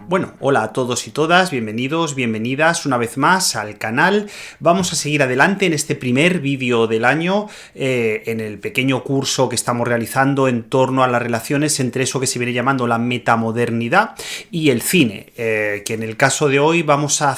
Bueno, hola a todos y todas, bienvenidos, bienvenidas una vez más al canal. Vamos a seguir adelante en este primer vídeo del año, en el pequeño curso que estamos realizando en torno a las relaciones entre eso que se viene llamando la metamodernidad y el cine, que en el caso de hoy vamos a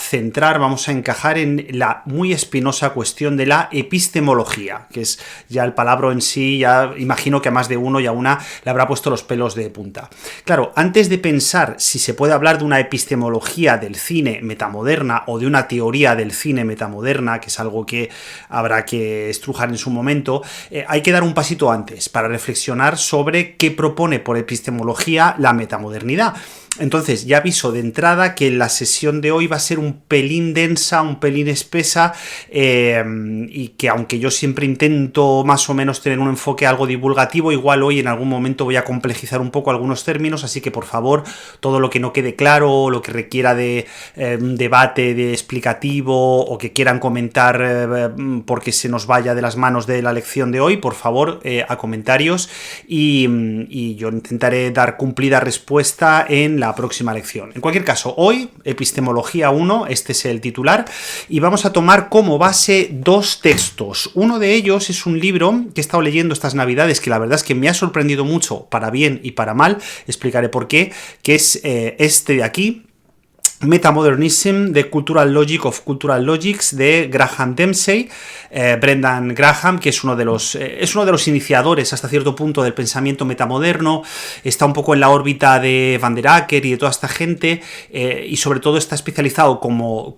encajar en la muy espinosa cuestión de la epistemología, que es ya el palabra en sí, ya imagino que a más de uno y a una le habrá puesto los pelos de punta. Claro, antes de pensar si se puede hablar de una epistemología del cine metamoderna o de una teoría del cine metamoderna, que es algo que habrá que estrujar en su momento, hay que dar un pasito antes para reflexionar sobre qué propone por epistemología la metamodernidad. Entonces, ya aviso de entrada que la sesión de hoy va a ser un pelín densa, un pelín espesa, y que aunque yo siempre intento más o menos tener un enfoque algo divulgativo, igual hoy en algún momento voy a complejizar un poco algunos términos, así que por favor, todo lo que no quede claro, lo que requiera de un debate de explicativo o que quieran comentar porque se nos vaya de las manos de la lección de hoy, por favor, a comentarios y yo intentaré dar cumplida respuesta en la próxima lección. En cualquier caso, hoy, Epistemología 1, este es el titular, y vamos a tomar como base dos textos. Uno de ellos es un libro que he estado leyendo estas navidades, que la verdad es que me ha sorprendido mucho, para bien y para mal, explicaré por qué, que es este de aquí, Metamodernism, The Cultural Logic of Cultural Logics, de Graham Dempsey, Brendan Graham, que es uno de los iniciadores hasta cierto punto del pensamiento metamoderno, está un poco en la órbita de Van der Acker y de toda esta gente, y sobre todo está especializado como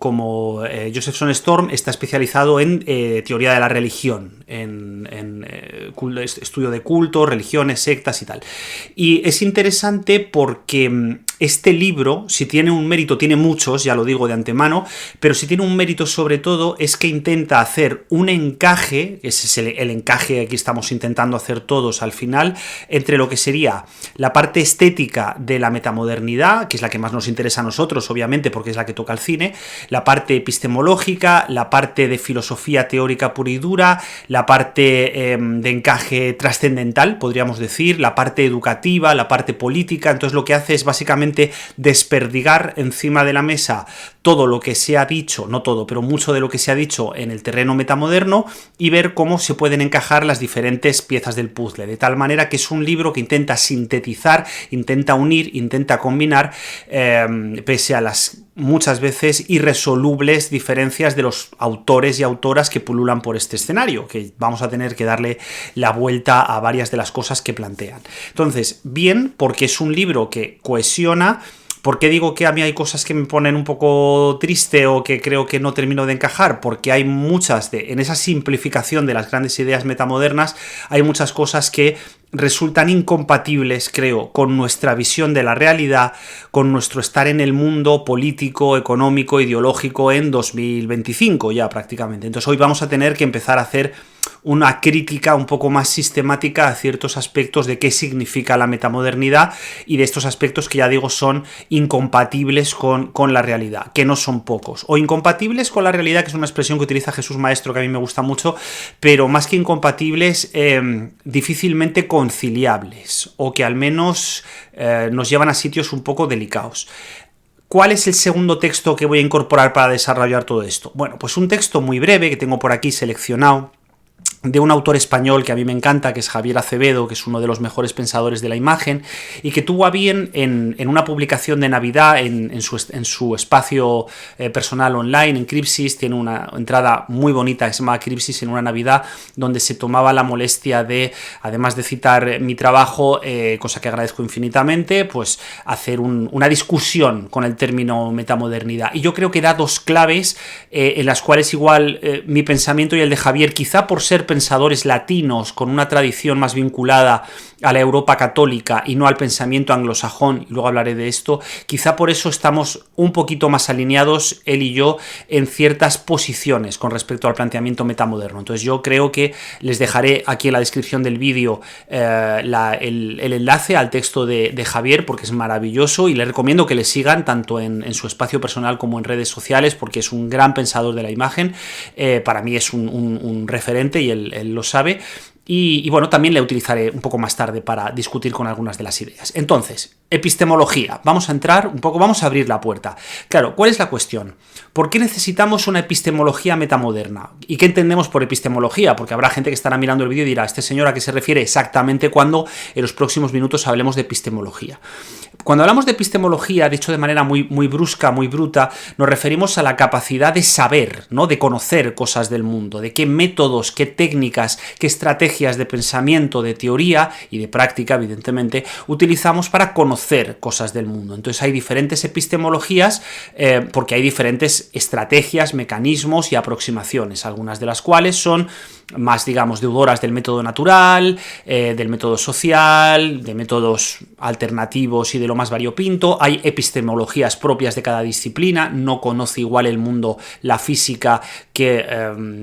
Josephson Storm, está especializado en teoría de la religión, en estudio de cultos, religiones, sectas y tal. Y es interesante porque este libro, si tiene un mérito, tiene muchos, ya lo digo de antemano, pero si tiene un mérito sobre todo es que intenta hacer un encaje, ese es el encaje que estamos intentando hacer todos al final, entre lo que sería la parte estética de la metamodernidad, que es la que más nos interesa a nosotros, obviamente, porque es la que toca el cine, la parte epistemológica, la parte de filosofía teórica pura y dura, la parte de encaje trascendental, podríamos decir, la parte educativa, la parte política. Entonces lo que hace es básicamente desperdigar encima de la mesa todo lo que se ha dicho, no todo, pero mucho de lo que se ha dicho en el terreno metamoderno y ver cómo se pueden encajar las diferentes piezas del puzzle, de tal manera que es un libro que intenta sintetizar, intenta unir, intenta combinar, pese a las muchas veces irresolubles diferencias de los autores y autoras que pululan por este escenario, que vamos a tener que darle la vuelta a varias de las cosas que plantean. Entonces, bien, porque es un libro que cohesiona. ¿Por qué digo que a mí hay cosas que me ponen un poco triste o que creo que no termino de encajar? Porque hay muchas en esa simplificación de las grandes ideas metamodernas, hay muchas cosas que resultan incompatibles, creo, con nuestra visión de la realidad, con nuestro estar en el mundo político, económico, ideológico en 2025 ya prácticamente. Entonces hoy vamos a tener que empezar a hacer una crítica un poco más sistemática a ciertos aspectos de qué significa la metamodernidad y de estos aspectos que ya digo son incompatibles con la realidad, que no son pocos, o incompatibles con la realidad, que es una expresión que utiliza Jesús Maestro que a mí me gusta mucho, pero más que incompatibles, difícilmente conciliables, o que al menos nos llevan a sitios un poco delicados. ¿Cuál es el segundo texto que voy a incorporar para desarrollar todo esto? Bueno, pues un texto muy breve que tengo por aquí seleccionado, de un autor español que a mí me encanta, que es Javier Acevedo, que es uno de los mejores pensadores de la imagen, y que tuvo a bien en una publicación de Navidad en su espacio personal online, en Cripsis, tiene una entrada muy bonita que se llama Cripsis en una Navidad, donde se tomaba la molestia de, además de citar mi trabajo, cosa que agradezco infinitamente, pues hacer una discusión con el término metamodernidad. Y yo creo que da dos claves en las cuales igual mi pensamiento y el de Javier, quizá por ser pensadores latinos con una tradición más vinculada a la Europa católica y no al pensamiento anglosajón, y luego hablaré de esto, quizá por eso estamos un poquito más alineados él y yo en ciertas posiciones con respecto al planteamiento metamoderno. Entonces yo creo que les dejaré aquí en la descripción del vídeo el enlace al texto de Javier, porque es maravilloso y les recomiendo que le sigan tanto en su espacio personal como en redes sociales, porque es un gran pensador de la imagen. Para mí es un referente y él lo sabe. Y bueno, también le utilizaré un poco más tarde para discutir con algunas de las ideas. Entonces, Epistemología. Vamos a entrar un poco, vamos a abrir la puerta. Claro, ¿cuál es la cuestión? ¿Por qué necesitamos una epistemología metamoderna? ¿Y qué entendemos por epistemología? Porque habrá gente que estará mirando el vídeo y dirá, ¿este señor a qué se refiere exactamente cuando en los próximos minutos hablemos de epistemología? Cuando hablamos de epistemología, dicho de manera muy brusca, muy bruta, nos referimos a la capacidad de saber, ¿no? De conocer cosas del mundo, de qué métodos, qué técnicas, qué estrategias de pensamiento, de teoría y de práctica, evidentemente, utilizamos para conocer cosas del mundo. Entonces hay diferentes epistemologías porque hay diferentes estrategias, mecanismos y aproximaciones, algunas de las cuales son más, digamos, deudoras del método natural, del método social, de métodos alternativos y de lo más variopinto. Hay epistemologías propias de cada disciplina, no conoce igual el mundo la física que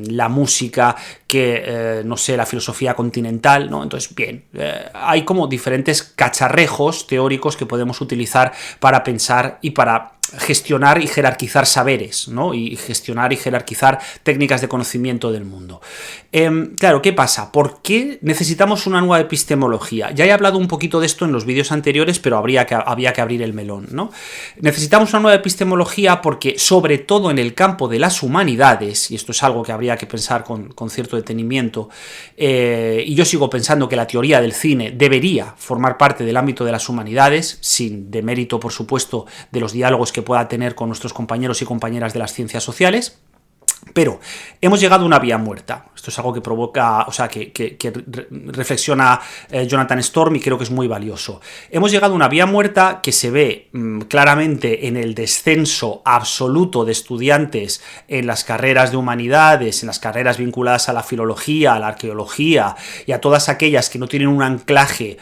la música, que, no sé, la filosofía continental, ¿no? Entonces, bien, hay como diferentes cacharrejos teóricos que podemos utilizar para pensar y para gestionar y jerarquizar saberes, ¿no? Y gestionar y jerarquizar técnicas de conocimiento del mundo. Claro, ¿qué pasa? ¿Por qué necesitamos una nueva epistemología? Ya he hablado un poquito de esto en los vídeos anteriores, pero había que abrir el melón, ¿no? Necesitamos una nueva epistemología porque, sobre todo en el campo de las humanidades, y esto es algo que habría que pensar con cierto detenimiento, y yo sigo pensando que la teoría del cine debería formar parte del ámbito de las humanidades, sin demérito, por supuesto, de los diálogos que pueda tener con nuestros compañeros y compañeras de las ciencias sociales. Pero hemos llegado a una vía muerta. Esto es algo que provoca, o sea, que reflexiona Jonathan Storm y creo que es muy valioso. Hemos llegado a una vía muerta que se ve claramente en el descenso absoluto de estudiantes en las carreras de humanidades, en las carreras vinculadas a la filología, a la arqueología y a todas aquellas que no tienen un anclaje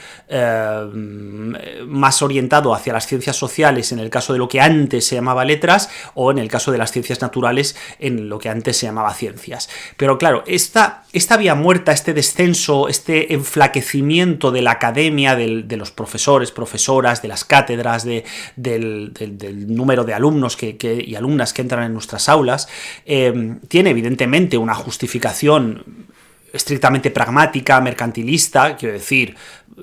más orientado hacia las ciencias sociales, en el caso de lo que antes se llamaba letras, o en el caso de las ciencias naturales, en lo que antes se llamaba ciencias. Pero claro, esta vía muerta, este descenso, este enflaquecimiento de la academia, de los profesores, profesoras, de las cátedras, del número de alumnos y alumnas que entran en nuestras aulas, tiene evidentemente una justificación estrictamente pragmática, mercantilista, quiero decir,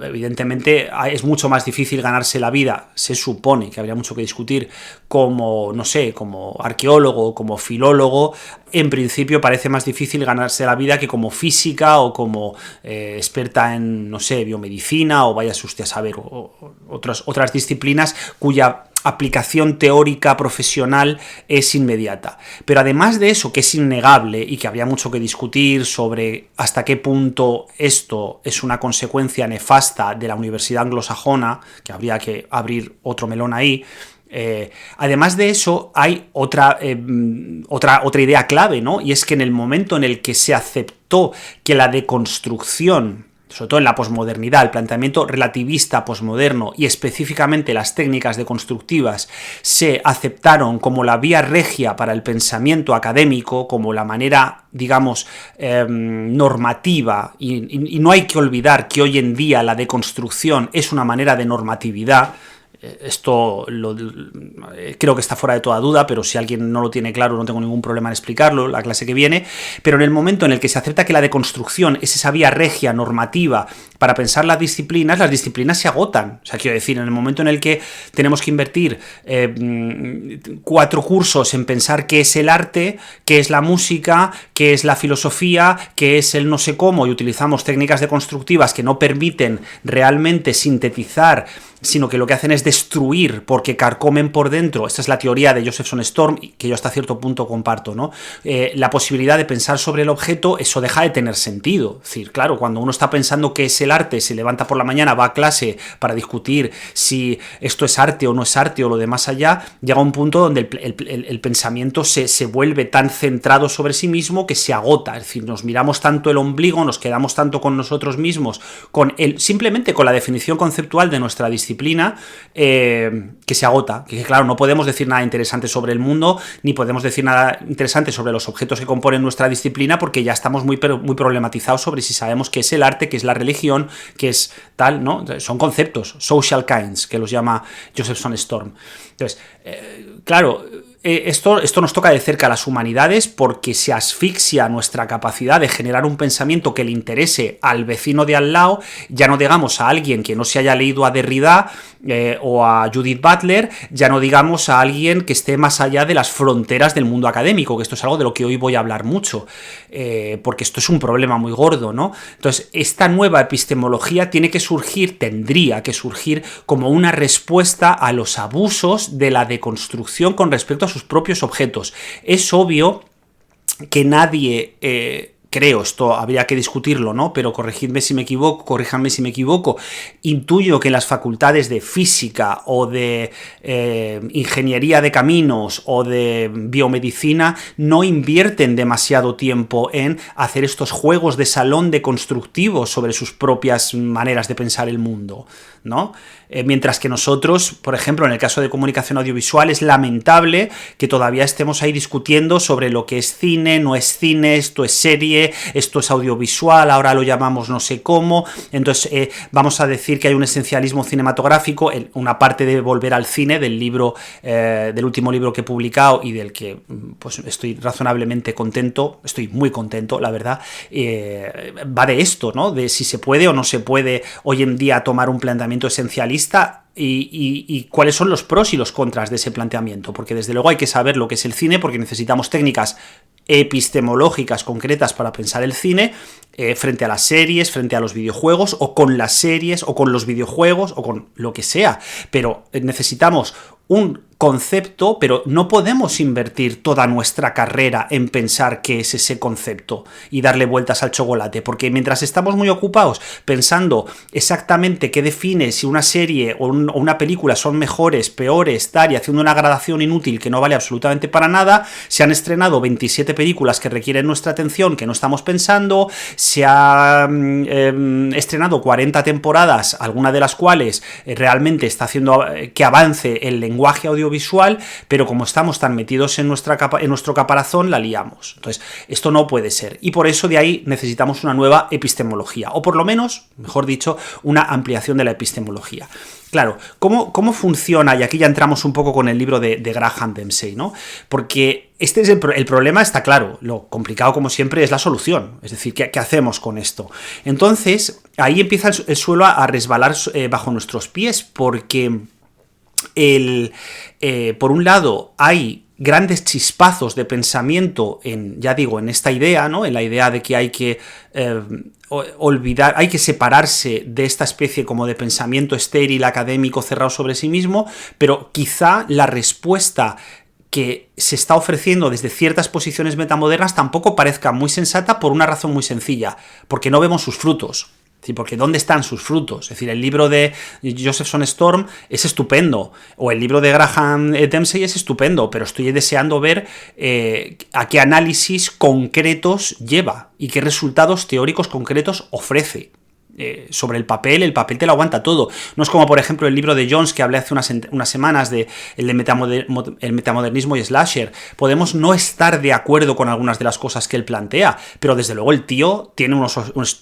evidentemente es mucho más difícil ganarse la vida, se supone que habría mucho que discutir, como, no sé, como arqueólogo, como filólogo. En principio parece más difícil ganarse la vida que como física o como experta en, no sé, biomedicina o váyase usted a saber, otras disciplinas cuya aplicación teórica profesional es inmediata. Pero además de eso, que es innegable y que habría mucho que discutir sobre hasta qué punto esto es una consecuencia nefasta de la universidad anglosajona, que habría que abrir otro melón ahí. Además de eso, hay otra idea clave, ¿no? Y es que en el momento en el que se aceptó que la deconstrucción, sobre todo en la posmodernidad, el planteamiento relativista posmoderno y específicamente las técnicas deconstructivas se aceptaron como la vía regia para el pensamiento académico, como la manera, digamos, normativa, y no hay que olvidar que hoy en día la deconstrucción es una manera de normatividad. Esto creo que está fuera de toda duda, pero si alguien no lo tiene claro no tengo ningún problema en explicarlo la clase que viene. Pero en el momento en el que se acepta que la deconstrucción es esa vía regia normativa para pensar las disciplinas se agotan. O sea, quiero decir, en el momento en el que tenemos que invertir 4 cursos en pensar qué es el arte, qué es la música, qué es la filosofía, qué es el no sé cómo, y utilizamos técnicas deconstructivas que no permiten realmente sintetizar, sino que lo que hacen es destruir porque carcomen por dentro. Esta es la teoría de Josephson Storm, que yo hasta cierto punto comparto, ¿no? La posibilidad de pensar sobre el objeto, eso deja de tener sentido. Es decir, claro, cuando uno está pensando qué es el arte, se levanta por la mañana, va a clase para discutir si esto es arte o no es arte o lo de más allá, llega a un punto donde el pensamiento se vuelve tan centrado sobre sí mismo que se agota. Es decir, nos miramos tanto el ombligo, nos quedamos tanto con nosotros mismos, simplemente con la definición conceptual de nuestra disciplina, que se agota, que claro, no podemos decir nada interesante sobre el mundo, ni podemos decir nada interesante sobre los objetos que componen nuestra disciplina, porque ya estamos muy problematizados sobre si sabemos qué es el arte, qué es la religión, qué es tal, ¿no? Son conceptos, social kinds, que los llama Josephson Storm. Entonces, claro, esto nos toca de cerca a las humanidades porque se asfixia nuestra capacidad de generar un pensamiento que le interese al vecino de al lado, ya no digamos a alguien que no se haya leído a Derrida o a Judith Butler, ya no digamos a alguien que esté más allá de las fronteras del mundo académico, que esto es algo de lo que hoy voy a hablar mucho, porque esto es un problema muy gordo, ¿no? Entonces, esta nueva epistemología tendría que surgir como una respuesta a los abusos de la deconstrucción con respecto a sus propios objetos. Es obvio que nadie... creo, esto habría que discutirlo, ¿no? Pero corríjanme si me equivoco, intuyo que en las facultades de física o de ingeniería de caminos o de biomedicina no invierten demasiado tiempo en hacer estos juegos de salón deconstructivos sobre sus propias maneras de pensar el mundo, ¿no? Mientras que nosotros, por ejemplo, en el caso de comunicación audiovisual, es lamentable que todavía estemos ahí discutiendo sobre lo que es cine, no es cine, esto es serie, esto es audiovisual, ahora lo llamamos no sé cómo. Entonces vamos a decir que hay un esencialismo cinematográfico, una parte de volver al cine del libro, del último libro que he publicado y del que pues estoy razonablemente contento, estoy muy contento, la verdad, va de esto, ¿no? De si se puede o no se puede hoy en día tomar un planteamiento esencialista y cuáles son los pros y los contras de ese planteamiento, porque desde luego hay que saber lo que es el cine, porque necesitamos técnicas epistemológicas concretas para pensar el cine frente a las series, frente a los videojuegos, o con las series, o con los videojuegos, o con lo que sea, pero necesitamos un concepto, pero no podemos invertir toda nuestra carrera en pensar qué es ese concepto y darle vueltas al chocolate, porque mientras estamos muy ocupados pensando exactamente qué define si una serie o una película son mejores, peores, tal, y haciendo una gradación inútil que no vale absolutamente para nada, se han estrenado 27 películas que requieren nuestra atención, que no estamos pensando, se ha estrenado 40 temporadas, alguna de las cuales realmente está haciendo que avance el lenguaje audiovisual, pero como estamos tan metidos en nuestro caparazón, la liamos. Entonces, esto no puede ser. Y por eso de ahí necesitamos una nueva epistemología, o por lo menos, mejor dicho, una ampliación de la epistemología. Claro, ¿cómo funciona? Y aquí ya entramos un poco con el libro de Graham Dempsey, ¿no? Porque este es el problema, está claro. Lo complicado, como siempre, es la solución. Es decir, ¿qué hacemos con esto? Entonces, ahí empieza el suelo a resbalar bajo nuestros pies, porque por un lado hay grandes chispazos de pensamiento en esta idea, ¿no? En la idea de que hay que hay que separarse de esta especie como de pensamiento estéril, académico, cerrado sobre sí mismo, pero quizá la respuesta que se está ofreciendo desde ciertas posiciones metamodernas tampoco parezca muy sensata por una razón muy sencilla, porque no vemos sus frutos. Porque ¿dónde están sus frutos? Es decir, el libro de Josephson Storm es estupendo, o el libro de Graham Dempsey es estupendo, pero estoy deseando ver a qué análisis concretos lleva y qué resultados teóricos concretos ofrece. Sobre el papel te lo aguanta todo. No es como, por ejemplo, el libro de Jones que hablé hace unas semanas de el metamodernismo y Slasher. Podemos no estar de acuerdo con algunas de las cosas que él plantea, pero desde luego el tío tiene unos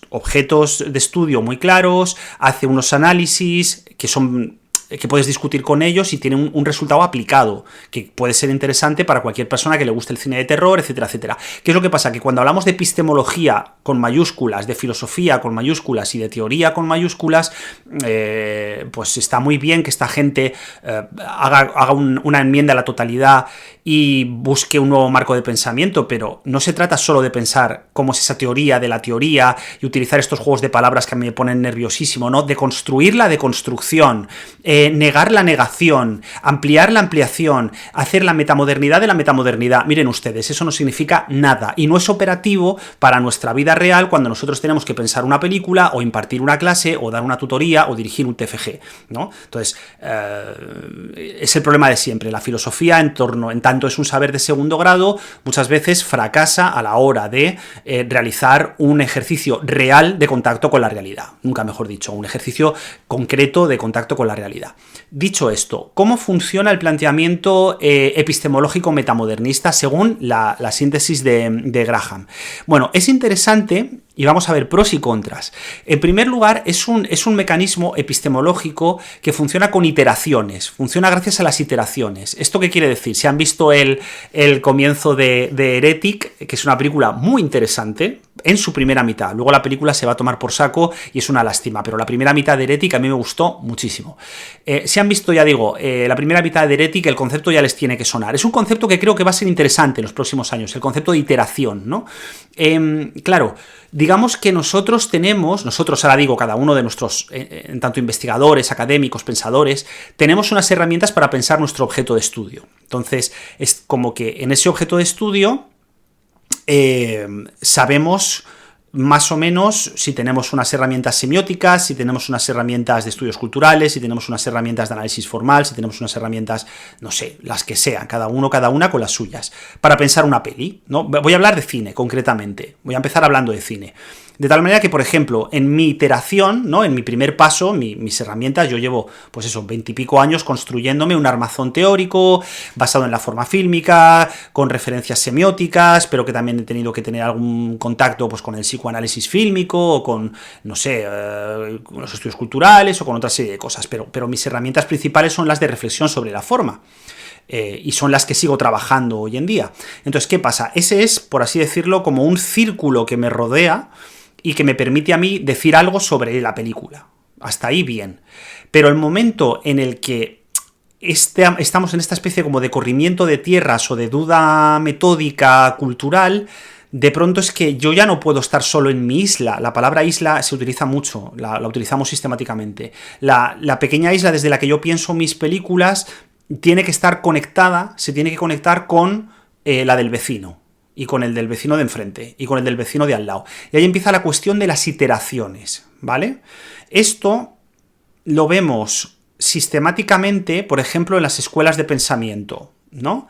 objetos de estudio muy claros, hace unos análisis que puedes discutir con ellos y tienen un resultado aplicado, que puede ser interesante para cualquier persona que le guste el cine de terror, etcétera, etcétera. ¿Qué es lo que pasa? Que cuando hablamos de epistemología con mayúsculas, de filosofía con mayúsculas y de teoría con mayúsculas, pues está muy bien que esta gente haga una enmienda a la totalidad y busque un nuevo marco de pensamiento, pero no se trata solo de pensar cómo es esa teoría de la teoría y utilizar estos juegos de palabras que a mí me ponen nerviosísimo, ¿no? De construir la deconstrucción, negar la negación, ampliar la ampliación, hacer la metamodernidad de la metamodernidad. Miren ustedes, eso no significa nada y no es operativo para nuestra vida real cuando nosotros tenemos que pensar una película o impartir una clase o dar una tutoría o dirigir un TFG, ¿no? Entonces, es el problema de siempre. La filosofía, en tanto es un saber de segundo grado, muchas veces fracasa a la hora de realizar un ejercicio real de contacto con la realidad. Nunca mejor dicho, un ejercicio concreto de contacto con la realidad. Dicho esto, ¿cómo funciona el planteamiento epistemológico metamodernista según la síntesis de Graham? Bueno, es interesante interesante y vamos a ver pros y contras. En primer lugar, es un mecanismo epistemológico que funciona con iteraciones, funciona gracias a las iteraciones. ¿Esto qué quiere decir? Si han visto el comienzo de Heretic, que es una película muy interesante, en su primera mitad. Luego la película se va a tomar por saco y es una lástima, pero la primera mitad de Heretic a mí me gustó muchísimo. Si han visto, ya digo, la primera mitad de Heretic, el concepto ya les tiene que sonar. Es un concepto que creo que va a ser interesante en los próximos años, el concepto de iteración, ¿no? Claro, digamos que nosotros ahora digo, cada uno de nuestros, en tanto investigadores, académicos, pensadores, tenemos unas herramientas para pensar nuestro objeto de estudio. Entonces, es como que en ese objeto de estudio sabemos más o menos si tenemos unas herramientas semióticas, si tenemos unas herramientas de estudios culturales, si tenemos unas herramientas de análisis formal, si tenemos unas herramientas, no sé, las que sean, cada una con las suyas, para pensar una peli, ¿no? Voy a hablar de cine, concretamente. Voy a empezar hablando de cine. De tal manera que, por ejemplo, en mi iteración, ¿no? En mi primer paso, mis herramientas, yo llevo, pues eso, 20 y pico años construyéndome un armazón teórico basado en la forma fílmica, con referencias semióticas, pero que también he tenido que tener algún contacto pues con el psicoanálisis fílmico o con, no sé, con los estudios culturales o con otra serie de cosas, pero mis herramientas principales son las de reflexión sobre la forma. Y son las que sigo trabajando hoy en día. Entonces, ¿qué pasa? Ese es, por así decirlo, como un círculo que me rodea y que me permite a mí decir algo sobre la película. Hasta ahí bien. Pero el momento en el que estamos en esta especie como de corrimiento de tierras o de duda metódica cultural, de pronto es que yo ya no puedo estar solo en mi isla. La palabra isla se utiliza mucho, la utilizamos sistemáticamente. La pequeña isla desde la que yo pienso mis películas tiene que estar conectada, se tiene que conectar con la del vecino, y con el del vecino de enfrente, y con el del vecino de al lado. Y ahí empieza la cuestión de las iteraciones, ¿vale? Esto lo vemos sistemáticamente, por ejemplo, en las escuelas de pensamiento, ¿no?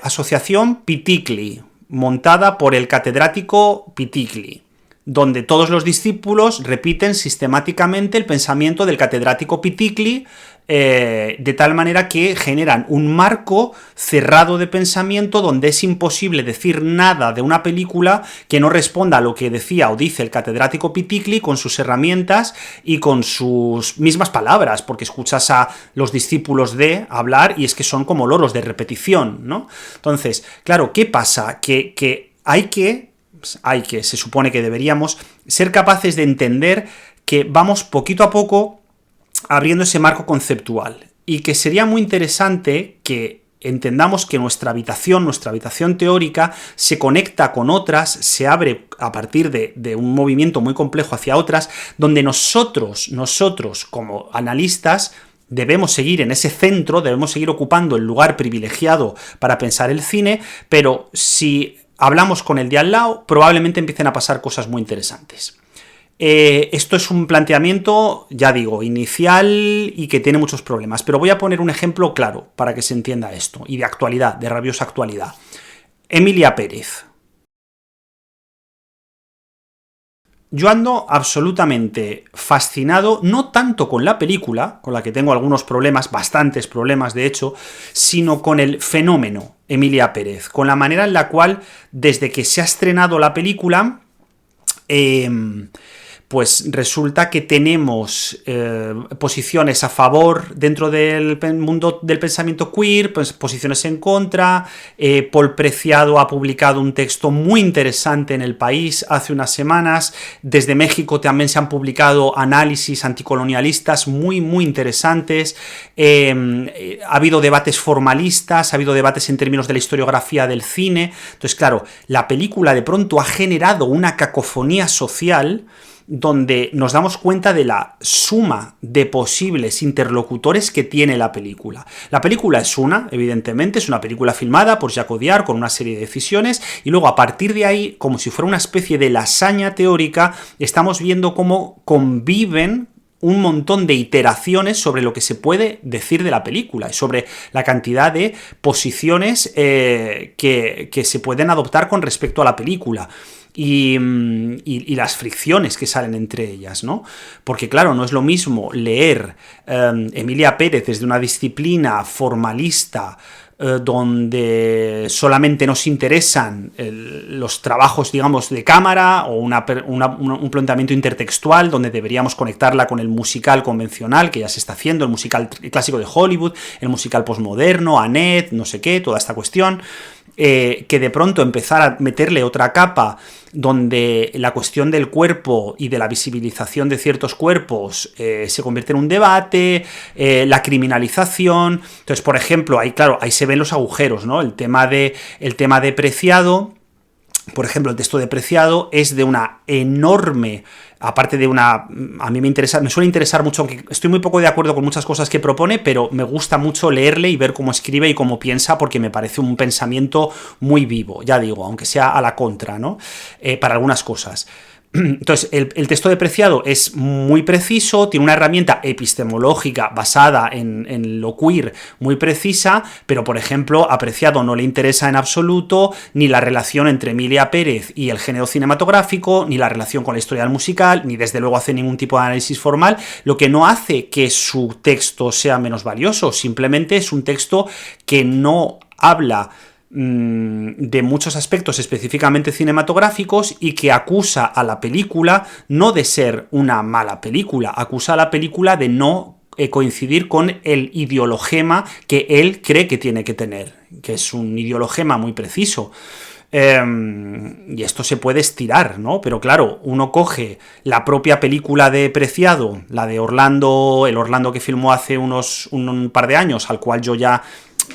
Asociación Pitikli, montada por el catedrático Pitikli, donde todos los discípulos repiten sistemáticamente el pensamiento del catedrático Pitikli, de tal manera que generan un marco cerrado de pensamiento donde es imposible decir nada de una película que no responda a lo que decía o dice el catedrático Pitikli con sus herramientas y con sus mismas palabras, porque escuchas a los discípulos de hablar y es que son como loros de repetición, ¿no? Entonces, claro, ¿qué pasa? Que se supone que deberíamos ser capaces de entender que vamos poquito a poco abriendo ese marco conceptual y que sería muy interesante que entendamos que nuestra habitación teórica se conecta con otras, se abre a partir de un movimiento muy complejo hacia otras, donde nosotros como analistas debemos seguir en ese centro, debemos seguir ocupando el lugar privilegiado para pensar el cine, pero si hablamos con el de al lado, probablemente empiecen a pasar cosas muy interesantes. Esto es un planteamiento, ya digo, inicial y que tiene muchos problemas, pero voy a poner un ejemplo claro para que se entienda esto, y de actualidad, de rabiosa actualidad. Emilia Pérez. Yo ando absolutamente fascinado, no tanto con la película, con la que tengo algunos problemas, bastantes problemas de hecho, sino con el fenómeno Emilia Pérez, con la manera en la cual, desde que se ha estrenado la película, pues resulta que tenemos posiciones a favor dentro del mundo del pensamiento queer, pues posiciones en contra. Paul Preciado ha publicado un texto muy interesante en El País hace unas semanas. Desde México también se han publicado análisis anticolonialistas muy, muy interesantes. Ha habido debates formalistas, ha habido debates en términos de la historiografía del cine. Entonces, claro, la película de pronto ha generado una cacofonía social donde nos damos cuenta de la suma de posibles interlocutores que tiene la película. La película es evidentemente, es una película filmada por Jacques Audiard con una serie de decisiones, y luego a partir de ahí, como si fuera una especie de lasaña teórica, estamos viendo cómo conviven un montón de iteraciones sobre lo que se puede decir de la película y sobre la cantidad de posiciones que se pueden adoptar con respecto a la película. Y las fricciones que salen entre ellas, ¿no? Porque, claro, no es lo mismo leer Emilia Pérez desde una disciplina formalista donde solamente nos interesan los trabajos, digamos, de cámara, o un planteamiento intertextual donde deberíamos conectarla con el musical convencional que ya se está haciendo, el musical clásico de Hollywood, el musical posmoderno, Annette, no sé qué, toda esta cuestión. Que de pronto empezar a meterle otra capa donde la cuestión del cuerpo y de la visibilización de ciertos cuerpos se convierte en un debate, la criminalización. Entonces, por ejemplo, ahí se ven los agujeros, ¿no? El tema de Preciado. Por ejemplo, el texto de Preciado es de una enorme, aparte de una... A mí me suele interesar mucho, aunque estoy muy poco de acuerdo con muchas cosas que propone, pero me gusta mucho leerle y ver cómo escribe y cómo piensa, porque me parece un pensamiento muy vivo, ya digo, aunque sea a la contra, ¿no? Para algunas cosas. Entonces, el texto de Preciado es muy preciso, tiene una herramienta epistemológica basada en lo queer muy precisa, pero, por ejemplo, a Preciado no le interesa en absoluto ni la relación entre Emilia Pérez y el género cinematográfico, ni la relación con la historia del musical, ni desde luego hace ningún tipo de análisis formal, lo que no hace que su texto sea menos valioso, simplemente es un texto que no habla de muchos aspectos específicamente cinematográficos y que acusa a la película no de ser una mala película, acusa a la película de no coincidir con el ideologema que él cree que tiene que tener, que es un ideologema muy preciso. Y esto se puede estirar, ¿no? Pero claro, uno coge la propia película de Preciado, la de Orlando, el Orlando que filmó hace un par de años, al cual yo ya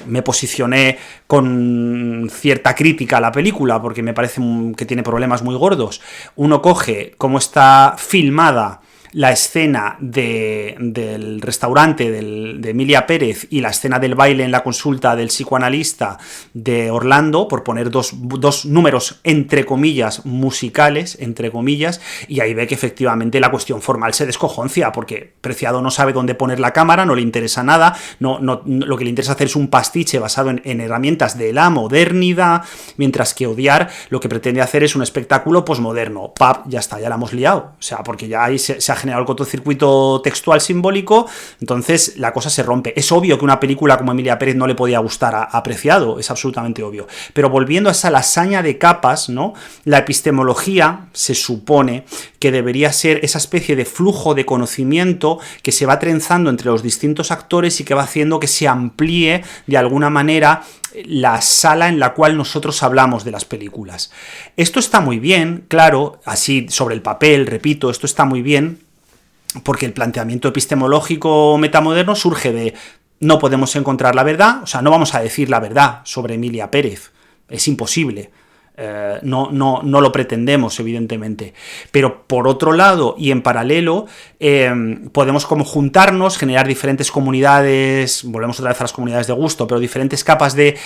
me posicioné con cierta crítica a la película porque me parece que tiene problemas muy gordos. Uno coge cómo está filmada la escena del restaurante de Emilia Pérez y la escena del baile en la consulta del psicoanalista de Orlando, por poner dos números entre comillas musicales, entre comillas, y ahí ve que efectivamente la cuestión formal se descojoncia, porque Preciado no sabe dónde poner la cámara, no le interesa nada, lo que le interesa hacer es un pastiche basado en herramientas de la modernidad, mientras que Odiar lo que pretende hacer es un espectáculo posmoderno. Ya está, ya la hemos liado, o sea, porque ya ahí se ha generado el cortocircuito textual simbólico, entonces la cosa se rompe. Es obvio que una película como Emilia Pérez no le podía gustar a Preciado, es absolutamente obvio. Pero volviendo a esa lasaña de capas, ¿no? La epistemología se supone que debería ser esa especie de flujo de conocimiento que se va trenzando entre los distintos actores y que va haciendo que se amplíe de alguna manera la sala en la cual nosotros hablamos de las películas. Esto está muy bien, claro, así sobre el papel, repito, esto está muy bien, porque el planteamiento epistemológico metamoderno surge de no podemos encontrar la verdad, o sea, no vamos a decir la verdad sobre Emilia Pérez, es imposible. No lo pretendemos, evidentemente, pero por otro lado y en paralelo podemos como juntarnos, generar diferentes comunidades, volvemos otra vez a las comunidades de gusto, pero diferentes capas de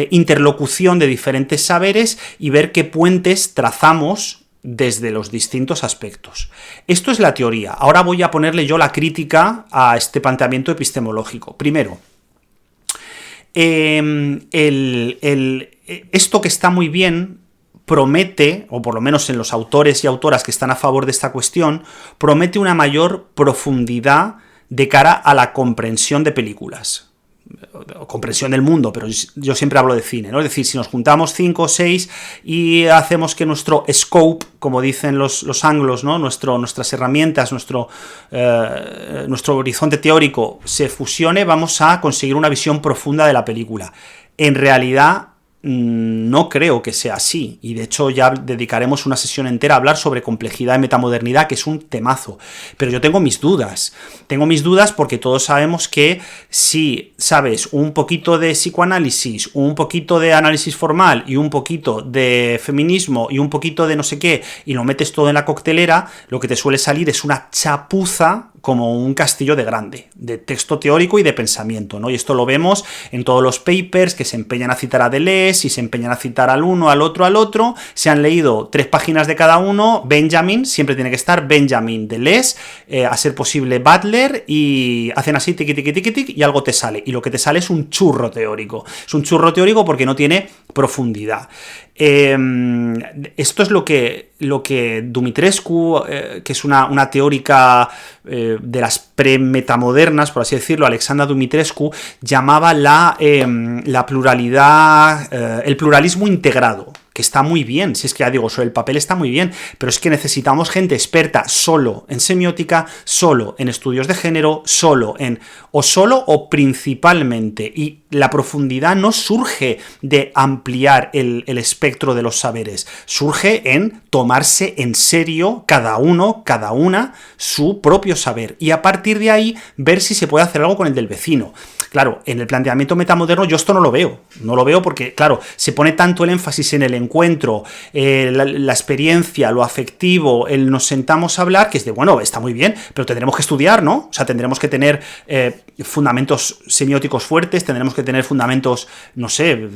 interlocución de diferentes saberes y ver qué puentes trazamos desde los distintos aspectos. Esto es la teoría. Ahora voy a ponerle yo la crítica a este planteamiento epistemológico. Primero, esto que está muy bien promete, o por lo menos en los autores y autoras que están a favor de esta cuestión, promete una mayor profundidad de cara a la comprensión de películas, o comprensión del mundo, pero yo siempre hablo de cine, ¿no? Es decir, si nos juntamos 5 o 6 y hacemos que nuestro scope, como dicen los anglos, ¿no? Nuestras herramientas, nuestro horizonte teórico se fusione, vamos a conseguir una visión profunda de la película. En realidad, no creo que sea así, y de hecho ya dedicaremos una sesión entera a hablar sobre complejidad y metamodernidad, que es un temazo, pero yo tengo mis dudas porque todos sabemos que si sabes un poquito de psicoanálisis, un poquito de análisis formal y un poquito de feminismo y un poquito de no sé qué, y lo metes todo en la coctelera, lo que te suele salir es una chapuza como un castillo de grande, de texto teórico y de pensamiento, ¿no? Y esto lo vemos en todos los papers que se empeñan a citar a Deleuze y se empeñan a citar al uno, al otro, se han leído 3 páginas de cada uno, Benjamin, siempre tiene que estar Benjamin, Deleuze, a ser posible Butler, y hacen así, tiqui, tiqui, tiqui, tiqui, y algo te sale, y lo que te sale es un churro teórico, porque no tiene profundidad. Esto es lo que Dumitrescu, que es una teórica de las pre-metamodernas, por así decirlo, Alexandra Dumitrescu, llamaba la pluralidad, el pluralismo integrado, que está muy bien, si es que ya digo, sobre el papel está muy bien, pero es que necesitamos gente experta solo en semiótica, solo en estudios de género, solo o principalmente, y la profundidad no surge de ampliar el espectro de los saberes, surge en tomarse en serio cada uno, cada una, su propio saber, y a partir de ahí ver si se puede hacer algo con el del vecino. Claro, en el planteamiento metamoderno yo esto no lo veo porque, claro, se pone tanto el énfasis en el encuentro, la experiencia, lo afectivo, el nos sentamos a hablar, que es de, bueno, está muy bien, pero tendremos que estudiar, ¿no? O sea, tendremos que tener fundamentos semióticos fuertes, tendremos que tener fundamentos, no sé,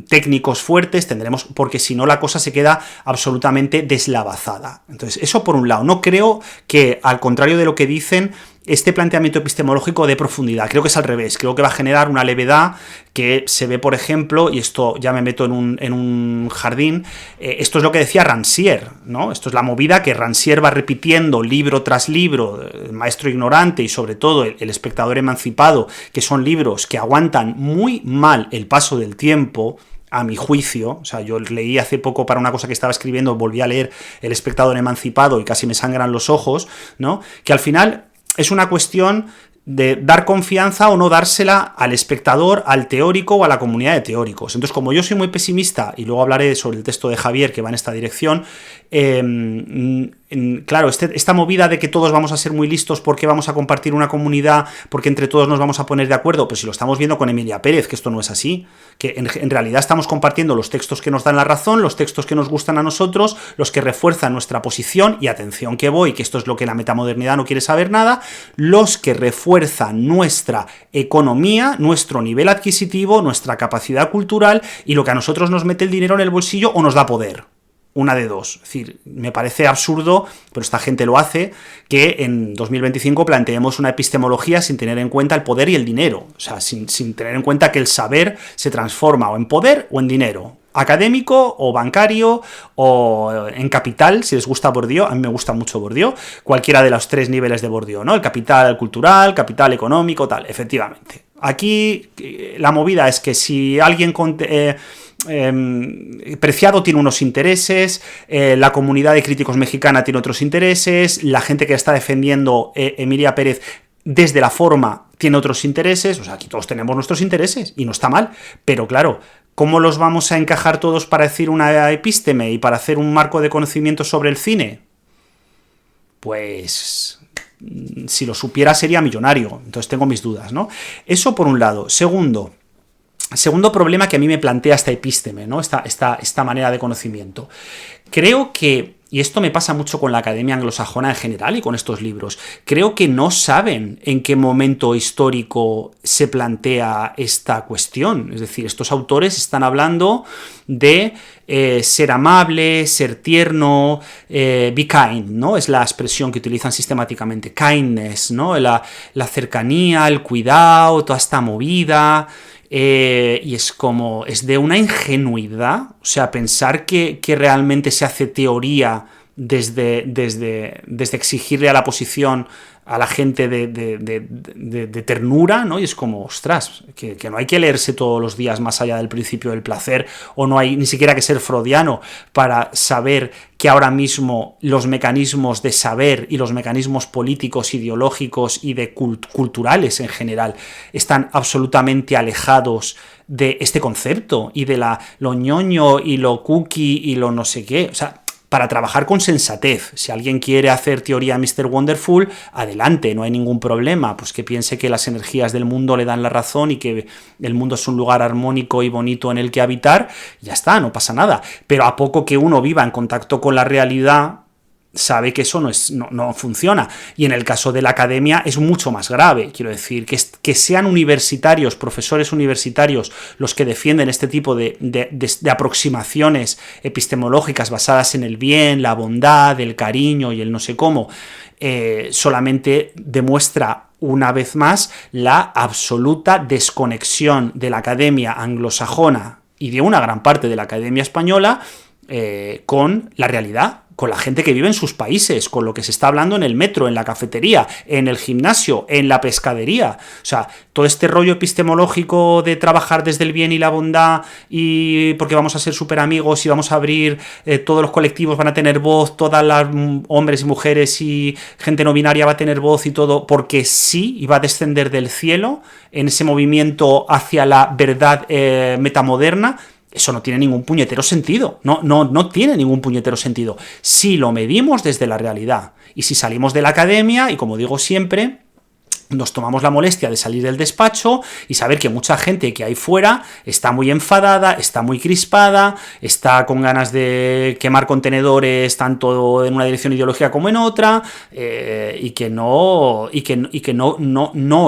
técnicos fuertes, porque si no la cosa se queda absolutamente deslavazada. Entonces, eso por un lado. No creo que, al contrario de lo que dicen, este planteamiento epistemológico de profundidad, creo que es al revés, creo que va a generar una levedad que se ve, por ejemplo, y esto ya me meto en un jardín, esto es lo que decía Rancière, ¿no? Esto es la movida que Rancière va repitiendo libro tras libro, El maestro ignorante y sobre todo El espectador emancipado, que son libros que aguantan muy mal el paso del tiempo, a mi juicio. O sea, yo leí hace poco para una cosa que estaba escribiendo, volví a leer El espectador emancipado y casi me sangran los ojos, ¿no? Que al final es una cuestión de dar confianza o no dársela al espectador, al teórico o a la comunidad de teóricos. Entonces, como yo soy muy pesimista, y luego hablaré sobre el texto de Javier que va en esta dirección, claro, esta movida de que todos vamos a ser muy listos porque vamos a compartir una comunidad, porque entre todos nos vamos a poner de acuerdo, pues si lo estamos viendo con Emilia Pérez, que esto no es así, que en realidad estamos compartiendo los textos que nos dan la razón, los textos que nos gustan a nosotros, los que refuerzan nuestra posición, y atención que voy, que esto es lo que la metamodernidad no quiere saber nada, los que refuerzan nuestra economía, nuestro nivel adquisitivo, nuestra capacidad cultural y lo que a nosotros nos mete el dinero en el bolsillo o nos da poder. Una de dos. Es decir, me parece absurdo, pero esta gente lo hace, que en 2025 planteemos una epistemología sin tener en cuenta el poder y el dinero. O sea, sin tener en cuenta que el saber se transforma o en poder o en dinero. Académico o bancario o en capital, si les gusta Bourdieu, a mí me gusta mucho Bourdieu, cualquiera de los tres niveles de Bourdieu, ¿no? El capital cultural, capital económico, tal, efectivamente. Aquí la movida es que si alguien Preciado tiene unos intereses, la comunidad de críticos mexicana tiene otros intereses, la gente que está defendiendo Emilia Pérez desde la forma tiene otros intereses, o sea, aquí todos tenemos nuestros intereses y no está mal, pero claro, ¿cómo los vamos a encajar todos para decir una epísteme y para hacer un marco de conocimiento sobre el cine? Pues si lo supiera sería millonario, entonces tengo mis dudas, ¿no? Eso por un lado. Segundo problema que a mí me plantea esta epísteme, ¿no? Esta manera de conocimiento. Creo que, y esto me pasa mucho con la academia anglosajona en general y con estos libros, creo que no saben en qué momento histórico se plantea esta cuestión. Es decir, estos autores están hablando de ser amable, ser tierno, be kind, ¿no? Es la expresión que utilizan sistemáticamente, kindness, ¿no? La cercanía, el cuidado, toda esta movida. Y es de una ingenuidad, o sea, pensar que realmente se hace teoría desde exigirle a la posición a la gente de ternura, ¿no? Y es como, ostras, que no hay que leerse todos los días Más allá del principio del placer, o no hay ni siquiera que ser freudiano para saber que ahora mismo los mecanismos de saber y los mecanismos políticos, ideológicos y de culturales en general están absolutamente alejados de este concepto y de lo ñoño y lo cookie y lo no sé qué, o sea, para trabajar con sensatez. Si alguien quiere hacer teoría Mr. Wonderful, adelante, no hay ningún problema, pues que piense que las energías del mundo le dan la razón y que el mundo es un lugar armónico y bonito en el que habitar, ya está, no pasa nada. Pero a poco que uno viva en contacto con la realidad, sabe que eso no funciona. Y en el caso de la academia es mucho más grave. Quiero decir, que sean universitarios, profesores universitarios, los que defienden este tipo de aproximaciones epistemológicas basadas en el bien, la bondad, el cariño y el no sé cómo, solamente demuestra una vez más la absoluta desconexión de la academia anglosajona y de una gran parte de la academia española con la realidad, con la gente que vive en sus países, con lo que se está hablando en el metro, en la cafetería, en el gimnasio, en la pescadería. O sea, todo este rollo epistemológico de trabajar desde el bien y la bondad y porque vamos a ser súper amigos y vamos a abrir, todos los colectivos van a tener voz, todas las hombres y mujeres y gente no binaria va a tener voz y todo, porque sí, y va a descender del cielo en ese movimiento hacia la verdad metamoderna. Eso no tiene ningún puñetero sentido, no tiene ningún puñetero sentido. Si lo medimos desde la realidad y si salimos de la academia, y como digo siempre, nos tomamos la molestia de salir del despacho y saber que mucha gente que hay fuera está muy enfadada, está muy crispada, está con ganas de quemar contenedores tanto en una dirección ideológica como en otra, y que no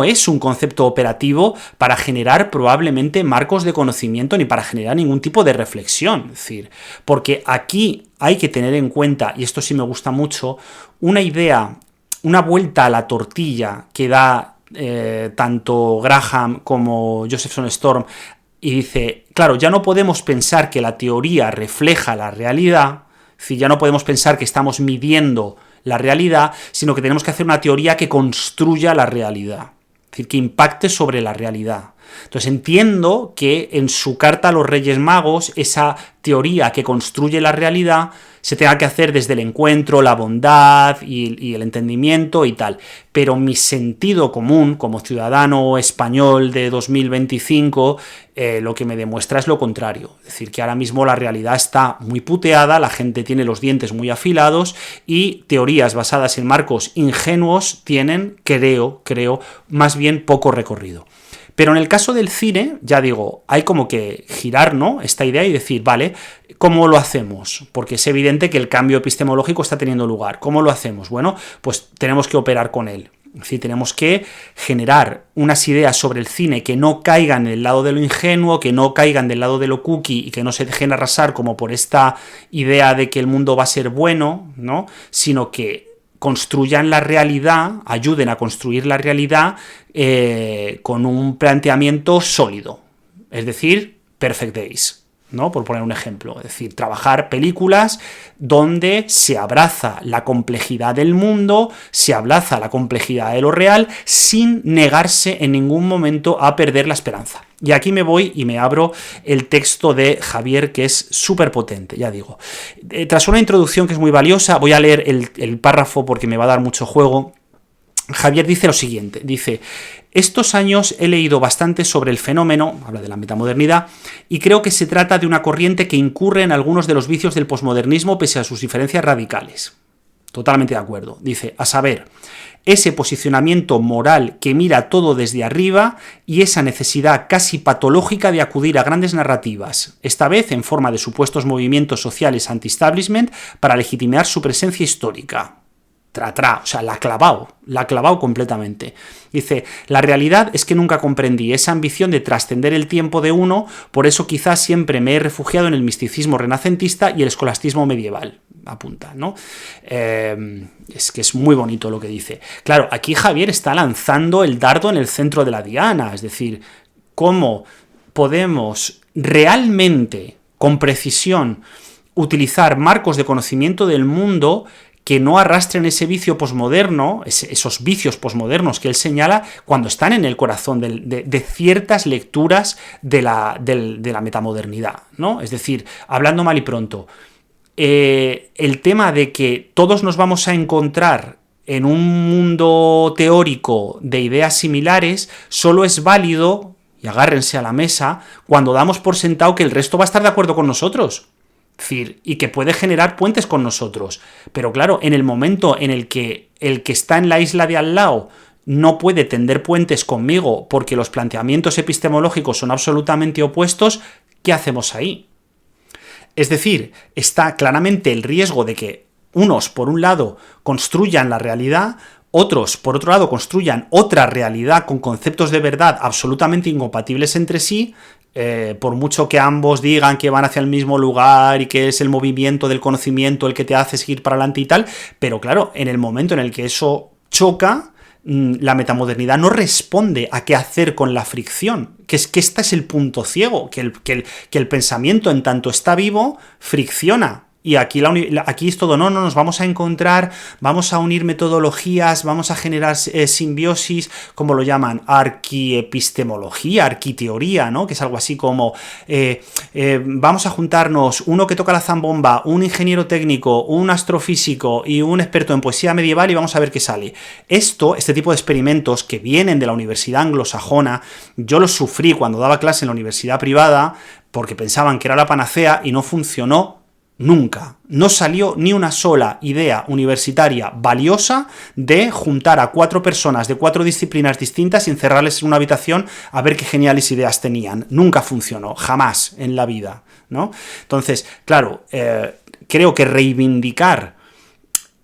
es un concepto operativo para generar probablemente marcos de conocimiento ni para generar ningún tipo de reflexión. Es decir, porque aquí hay que tener en cuenta, y esto sí me gusta mucho, una idea, una vuelta a la tortilla que da tanto Graham como Josephson Storm, y dice, claro, ya no podemos pensar que la teoría refleja la realidad, es decir, ya no podemos pensar que estamos midiendo la realidad, sino que tenemos que hacer una teoría que construya la realidad, es decir, que impacte sobre la realidad. Entonces entiendo que en su carta a los Reyes Magos, esa teoría que construye la realidad se tenga que hacer desde el encuentro, la bondad y el entendimiento y tal. Pero mi sentido común, como ciudadano español de 2025, lo que me demuestra es lo contrario. Es decir, que ahora mismo la realidad está muy puteada, la gente tiene los dientes muy afilados y teorías basadas en marcos ingenuos tienen, creo, más bien poco recorrido. Pero en el caso del cine, ya digo, hay como que girar, ¿no?, esta idea y decir, vale, ¿cómo lo hacemos? Porque es evidente que el cambio epistemológico está teniendo lugar. ¿Cómo lo hacemos? Bueno, pues tenemos que operar con él. Es decir, tenemos que generar unas ideas sobre el cine que no caigan del lado de lo ingenuo, que no caigan del lado de lo cookie y que no se dejen arrasar como por esta idea de que el mundo va a ser bueno, ¿no?, sino que construyan la realidad, ayuden a construir la realidad con un planteamiento sólido. Es decir, Perfect Days, ¿no?, por poner un ejemplo. Es decir, trabajar películas donde se abraza la complejidad del mundo, se abraza la complejidad de lo real, sin negarse en ningún momento a perder la esperanza. Y aquí me voy y me abro el texto de Javier, que es súper potente, ya digo. Tras una introducción que es muy valiosa, voy a leer el párrafo porque me va a dar mucho juego. Javier dice lo siguiente, dice: estos años he leído bastante sobre el fenómeno, habla de la metamodernidad, y creo que se trata de una corriente que incurre en algunos de los vicios del posmodernismo pese a sus diferencias radicales. Totalmente de acuerdo. Dice, a saber, ese posicionamiento moral que mira todo desde arriba y esa necesidad casi patológica de acudir a grandes narrativas, esta vez en forma de supuestos movimientos sociales anti-establishment para legitimar su presencia histórica. O sea, la ha clavado completamente. Dice, la realidad es que nunca comprendí esa ambición de trascender el tiempo de uno, por eso quizás siempre me he refugiado en el misticismo renacentista y el escolastismo medieval. Apunta, ¿no? Es que es muy bonito lo que dice. Claro, aquí Javier está lanzando el dardo en el centro de la diana, es decir, cómo podemos realmente, con precisión, utilizar marcos de conocimiento del mundo que no arrastren ese vicio posmoderno, esos vicios posmodernos que él señala cuando están en el corazón de ciertas lecturas de la metamodernidad, ¿no? Es decir, hablando mal y pronto, el tema de que todos nos vamos a encontrar en un mundo teórico de ideas similares solo es válido, y agárrense a la mesa, cuando damos por sentado que el resto va a estar de acuerdo con nosotros. Es decir, y que puede generar puentes con nosotros. Pero claro, en el momento en el que está en la isla de al lado no puede tender puentes conmigo porque los planteamientos epistemológicos son absolutamente opuestos, ¿qué hacemos ahí? Es decir, está claramente el riesgo de que unos, por un lado, construyan la realidad, otros, por otro lado, construyan otra realidad con conceptos de verdad absolutamente incompatibles entre sí, por mucho que ambos digan que van hacia el mismo lugar y que es el movimiento del conocimiento el que te hace seguir para adelante y tal, pero claro, en el momento en el que eso choca, la metamodernidad no responde a qué hacer con la fricción, que es que este es el punto ciego, que el pensamiento en tanto está vivo fricciona Y aquí, aquí es todo, no, nos vamos a encontrar, vamos a unir metodologías, vamos a generar simbiosis, como lo llaman, arquiepistemología, arquiteoría, ¿no? Que es algo así como, vamos a juntarnos uno que toca la zambomba, un ingeniero técnico, un astrofísico y un experto en poesía medieval y vamos a ver qué sale. Este tipo de experimentos que vienen de la universidad anglosajona, yo los sufrí cuando daba clase en la universidad privada, porque pensaban que era la panacea y no funcionó nunca. No salió ni una sola idea universitaria valiosa de juntar a 4 personas de 4 disciplinas distintas y encerrarles en una habitación a ver qué geniales ideas tenían. Nunca funcionó, jamás en la vida, ¿no? Entonces, claro, creo que reivindicar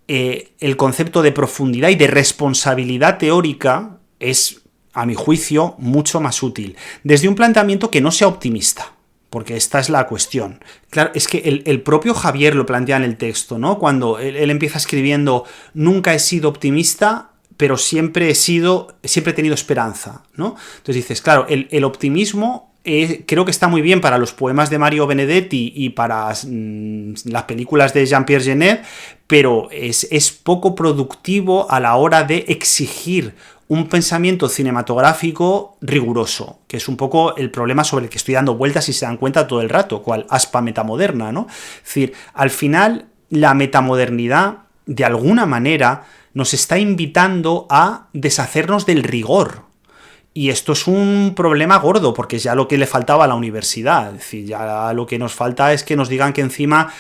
el concepto de profundidad y de responsabilidad teórica es, a mi juicio, mucho más útil, desde un planteamiento que no sea optimista. Porque esta es la cuestión. Claro, es que el propio Javier lo plantea en el texto, ¿no? Cuando él empieza escribiendo, nunca he sido optimista, pero siempre he tenido esperanza, ¿no? Entonces dices, claro, el optimismo creo que está muy bien para los poemas de Mario Benedetti y para las películas de Jean-Pierre Jeunet, pero es poco productivo a la hora de exigir un pensamiento cinematográfico riguroso, que es un poco el problema sobre el que estoy dando vueltas y se dan cuenta todo el rato, cual aspa metamoderna, ¿no? Es decir, al final la metamodernidad, de alguna manera, nos está invitando a deshacernos del rigor. Y esto es un problema gordo, porque es ya lo que le faltaba a la universidad. Es decir, ya lo que nos falta es que nos digan que encima...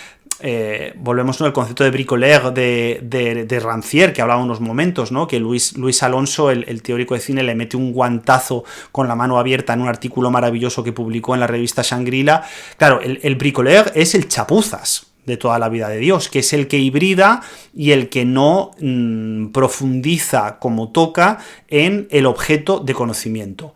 volvemos al concepto de bricoleur de Rancière, que hablaba unos momentos, ¿no? Que Luis Alonso, el teórico de cine, le mete un guantazo con la mano abierta en un artículo maravilloso que publicó en la revista Shangri-La. Claro, el bricoleur es el chapuzas de toda la vida de Dios, que es el que hibrida y el que no profundiza como toca en el objeto de conocimiento.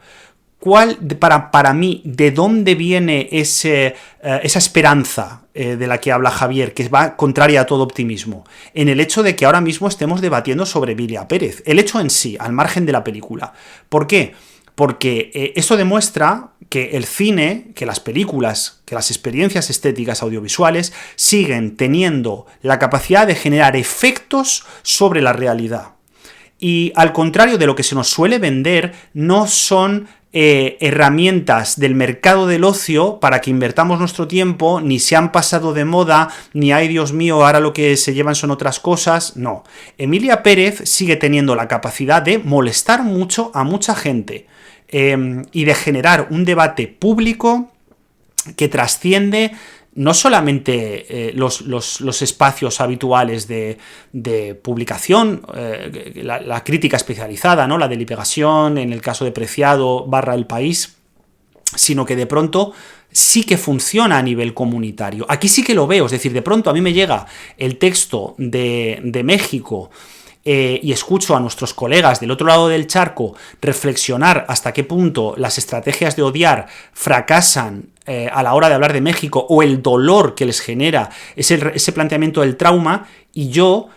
Para mí, ¿de dónde viene esa esperanza de la que habla Javier, que va contraria a todo optimismo? En el hecho de que ahora mismo estemos debatiendo sobre Emilia Pérez. El hecho en sí, al margen de la película. ¿Por qué? Porque eso demuestra que el cine, que las películas, que las experiencias estéticas audiovisuales siguen teniendo la capacidad de generar efectos sobre la realidad. Y al contrario de lo que se nos suele vender, no son herramientas del mercado del ocio para que invertamos nuestro tiempo, ni se han pasado de moda, ni ay Dios mío, ahora lo que se llevan son otras cosas. No. Emilia Pérez sigue teniendo la capacidad de molestar mucho a mucha gente y de generar un debate público que trasciende no solamente los espacios habituales de publicación, la crítica especializada, ¿no? La de Liberación, en el caso de Preciado / El País, sino que de pronto sí que funciona a nivel comunitario. Aquí sí que lo veo, es decir, de pronto a mí me llega el texto de México y escucho a nuestros colegas del otro lado del charco reflexionar hasta qué punto las estrategias de odiar fracasan a la hora de hablar de México, o el dolor que les genera ese planteamiento del trauma, y yo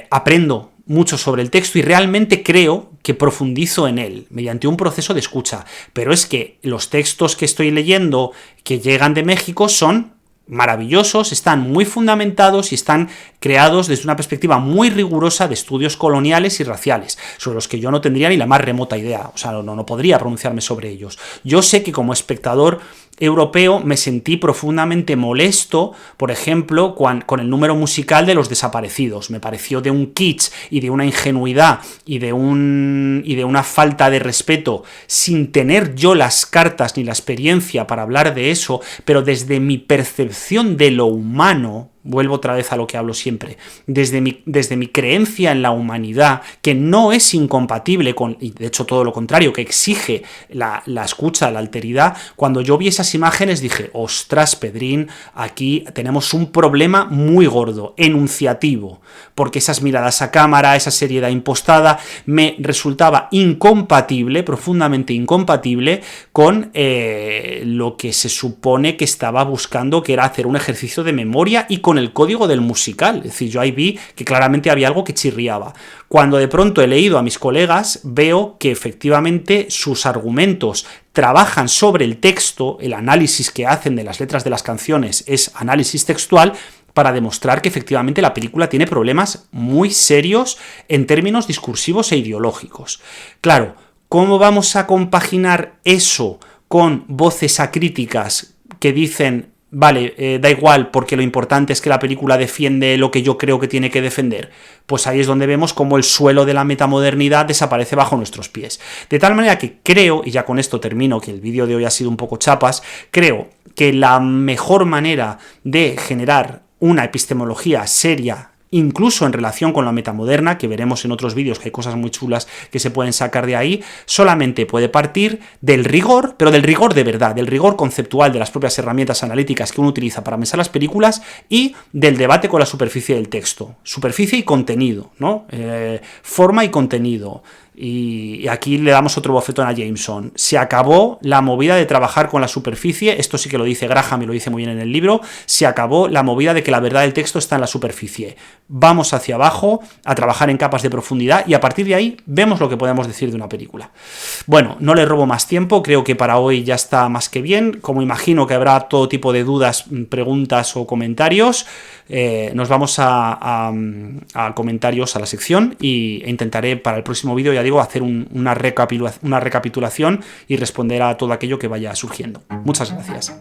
aprendo mucho sobre el texto y realmente creo que profundizo en él mediante un proceso de escucha. Pero es que los textos que estoy leyendo que llegan de México son maravillosos, están muy fundamentados y están creados desde una perspectiva muy rigurosa de estudios coloniales y raciales, sobre los que yo no tendría ni la más remota idea, o sea, no podría pronunciarme sobre ellos. Yo sé que como espectador europeo me sentí profundamente molesto, por ejemplo, con el número musical de Los Desaparecidos. Me pareció de un kitsch y de una ingenuidad y de una falta de respeto, sin tener yo las cartas ni la experiencia para hablar de eso, pero desde mi percepción de lo humano, vuelvo otra vez a lo que hablo siempre, desde mi creencia en la humanidad, que no es incompatible con, y de hecho todo lo contrario, que exige la escucha, la alteridad. Cuando yo vi esas imágenes dije, ostras, Pedrín, aquí tenemos un problema muy gordo, enunciativo, porque esas miradas a cámara, esa seriedad impostada, me resultaba incompatible, profundamente incompatible, con lo que se supone que estaba buscando, que era hacer un ejercicio de memoria y con el código del musical. Es decir, yo ahí vi que claramente había algo que chirriaba. Cuando de pronto he leído a mis colegas, veo que efectivamente sus argumentos trabajan sobre el texto, el análisis que hacen de las letras de las canciones es análisis textual. para demostrar que efectivamente la película tiene problemas muy serios en términos discursivos e ideológicos. Claro, ¿cómo vamos a compaginar eso con voces acríticas que dicen, vale, da igual porque lo importante es que la película defiende lo que yo creo que tiene que defender? Pues ahí es donde vemos cómo el suelo de la metamodernidad desaparece bajo nuestros pies. De tal manera que creo, y ya con esto termino, que el vídeo de hoy ha sido un poco chapas, creo que la mejor manera de generar una epistemología seria, incluso en relación con la metamoderna, que veremos en otros vídeos que hay cosas muy chulas que se pueden sacar de ahí, solamente puede partir del rigor, pero del rigor de verdad, del rigor conceptual de las propias herramientas analíticas que uno utiliza para pensar las películas y del debate con la superficie del texto. Superficie y contenido, ¿no? Forma y contenido. Y aquí le damos otro bofetón a Jameson. Se acabó la movida de trabajar con la superficie, esto sí que lo dice Graham y lo dice muy bien en el libro, se acabó la movida de que la verdad del texto está en la superficie. Vamos hacia abajo a trabajar en capas de profundidad y a partir de ahí vemos lo que podemos decir de una película. Bueno, no le robo más tiempo, creo que para hoy ya está más que bien. Como imagino que habrá todo tipo de dudas, preguntas o comentarios, nos vamos a comentarios, a la sección, e intentaré para el próximo vídeo, ya digo, hacer una recapitulación y responder a todo aquello que vaya surgiendo. Muchas gracias.